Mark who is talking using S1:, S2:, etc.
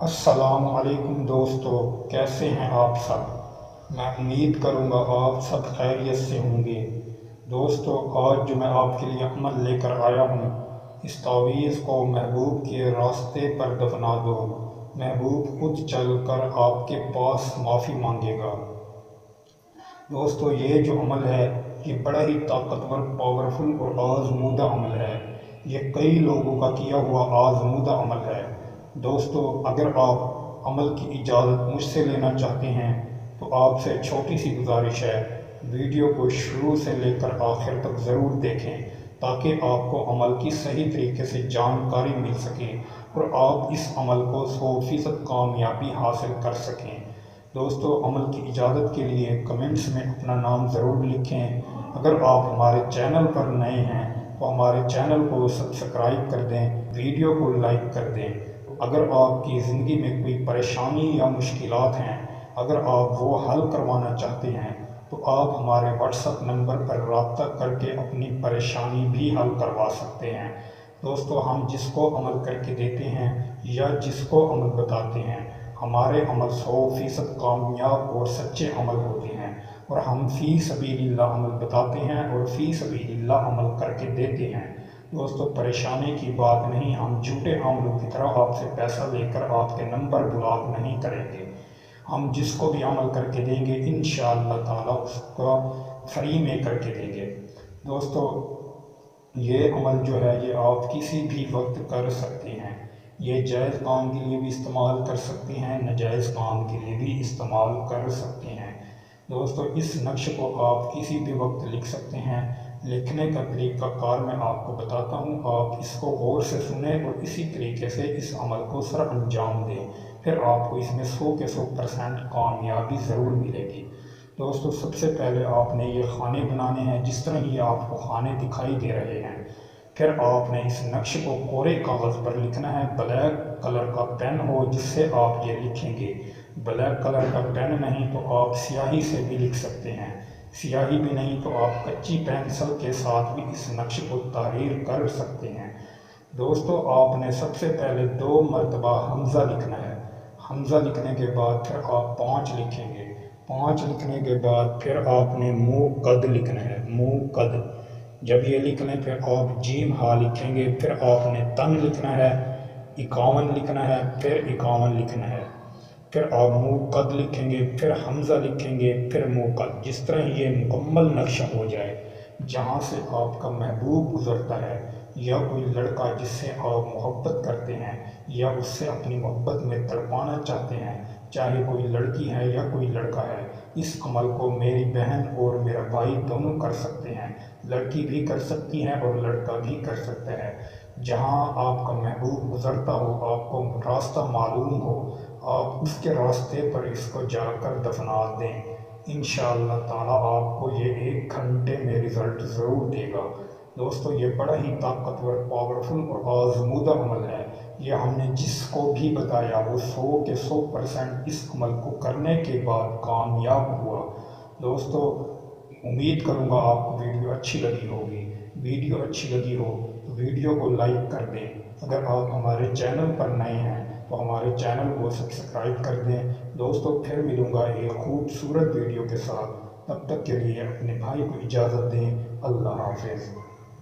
S1: السلام علیکم دوستو، کیسے ہیں آپ سب؟ میں امید کروں گا آپ سب خیریت سے ہوں گے۔ دوستو، آج جو میں آپ کے لیے عمل لے کر آیا ہوں، اس تعویذ کو محبوب کے راستے پر دفنا دو، محبوب خود چل کر آپ کے پاس معافی مانگے گا۔ دوستو، یہ جو عمل ہے یہ بڑا ہی طاقتور، پاورفل اور آزمودہ عمل ہے۔ یہ کئی لوگوں کا کیا ہوا آزمودہ عمل ہے۔ دوستو، اگر آپ عمل کی اجازت مجھ سے لینا چاہتے ہیں تو آپ سے چھوٹی سی گزارش ہے، ویڈیو کو شروع سے لے کر آخر تک ضرور دیکھیں تاکہ آپ کو عمل کی صحیح طریقے سے جانکاری مل سکے اور آپ اس عمل کو 100% کامیابی حاصل کر سکیں۔ دوستو، عمل کی اجازت کے لیے کمنٹس میں اپنا نام ضرور لکھیں۔ اگر آپ ہمارے چینل پر نئے ہیں تو ہمارے چینل کو سبسکرائب کر دیں، ویڈیو کو لائک کر دیں۔ اگر آپ کی زندگی میں کوئی پریشانی یا مشکلات ہیں، اگر آپ وہ حل کروانا چاہتے ہیں تو آپ ہمارے واٹس ایپ نمبر پر رابطہ کر کے اپنی پریشانی بھی حل کروا سکتے ہیں۔ دوستو، ہم جس کو عمل کر کے دیتے ہیں یا جس کو عمل بتاتے ہیں، ہمارے عمل 100% کامیاب اور سچے عمل ہوتے ہیں، اور ہم فی سبیل اللہ عمل بتاتے ہیں اور فی سبیل اللہ عمل کر کے دیتے ہیں۔ دوستو، پریشانی کی بات نہیں، ہم جھوٹے عملوں کی طرح آپ سے پیسہ لے کر آپ کے نمبر بلاک نہیں کریں گے۔ ہم جس کو بھی عمل کر کے دیں گے انشاءاللہ تعالی اس کا فری میں کر کے دیں گے۔ دوستو، یہ عمل جو ہے یہ آپ کسی بھی وقت کر سکتے ہیں۔ یہ جائز کام کے لیے بھی استعمال کر سکتے ہیں، ناجائز کام کے لیے بھی استعمال کر سکتے ہیں۔ دوستو، اس نقش کو آپ کسی بھی وقت لکھ سکتے ہیں۔ لکھنے کا طریقہ کار میں آپ کو بتاتا ہوں، آپ اس کو غور سے سنیں اور اسی طریقے سے اس عمل کو سر انجام دیں، پھر آپ کو اس میں 100% کامیابی ضرور ملے گی۔ دوستو، سب سے پہلے آپ نے یہ خانے بنانے ہیں، جس طرح یہ آپ کو خانے دکھائی دے رہے ہیں۔ پھر آپ نے اس نقش کو کورے کاغذ پر لکھنا ہے، بلیک کلر کا پین ہو جس سے آپ یہ لکھیں گے۔ بلیک کلر کا پین نہیں تو آپ سیاہی سے بھی لکھ سکتے ہیں، سیاہی بھی نہیں تو آپ کچی پینسل کے ساتھ بھی اس نقش کو تحریر کر سکتے ہیں۔ دوستو، آپ نے سب سے پہلے 2 مرتبہ حمزہ لکھنا ہے۔ حمزہ لکھنے کے بعد پھر آپ 5 لکھیں گے۔ 5 لکھنے کے بعد پھر آپ نے موقد لکھنا ہے، موقد۔ جب یہ لکھ لیں پھر آپ جیم ہا لکھیں گے، پھر آپ نے تن لکھنا ہے، 51 لکھنا ہے، پھر 51 لکھنا ہے، پھر آپ موقد لکھیں گے، پھر حمزہ لکھیں گے، پھر موقد۔ جس طرح یہ مکمل نقشہ ہو جائے، جہاں سے آپ کا محبوب گزرتا ہے یا کوئی لڑکا جس سے آپ محبت کرتے ہیں یا اس سے اپنی محبت میں تڑپانا چاہتے ہیں، چاہے کوئی لڑکی ہے یا کوئی لڑکا ہے، اس عمل کو میری بہن اور میرا بھائی دونوں کر سکتے ہیں، لڑکی بھی کر سکتی ہے اور لڑکا بھی کر سکتا ہے۔ جہاں آپ کا محبوب گزرتا ہو، آپ کو راستہ معلوم ہو، آپ اس کے راستے پر اس کو جا کر دفنا دیں۔ انشاءاللہ تعالی آپ کو یہ 1 گھنٹے میں رزلٹ ضرور دے گا۔ دوستو، یہ بڑا ہی طاقتور، پاورفل اور آزمودہ عمل ہے۔ یہ ہم نے جس کو بھی بتایا وہ 100 کے 100% اس عمل کو کرنے کے بعد کامیاب ہوا۔ دوستو، امید کروں گا آپ کو ویڈیو اچھی لگی ہوگی۔ ویڈیو اچھی لگی ہو تو ویڈیو کو لائک کر دیں۔ اگر آپ ہمارے چینل پر نئے ہیں تو ہمارے چینل کو سبسکرائب کر دیں۔ دوستو، پھر ملوں گا ایک خوبصورت ویڈیو کے ساتھ، تب تک کے لیے اپنے بھائی کو اجازت دیں۔ اللہ حافظ۔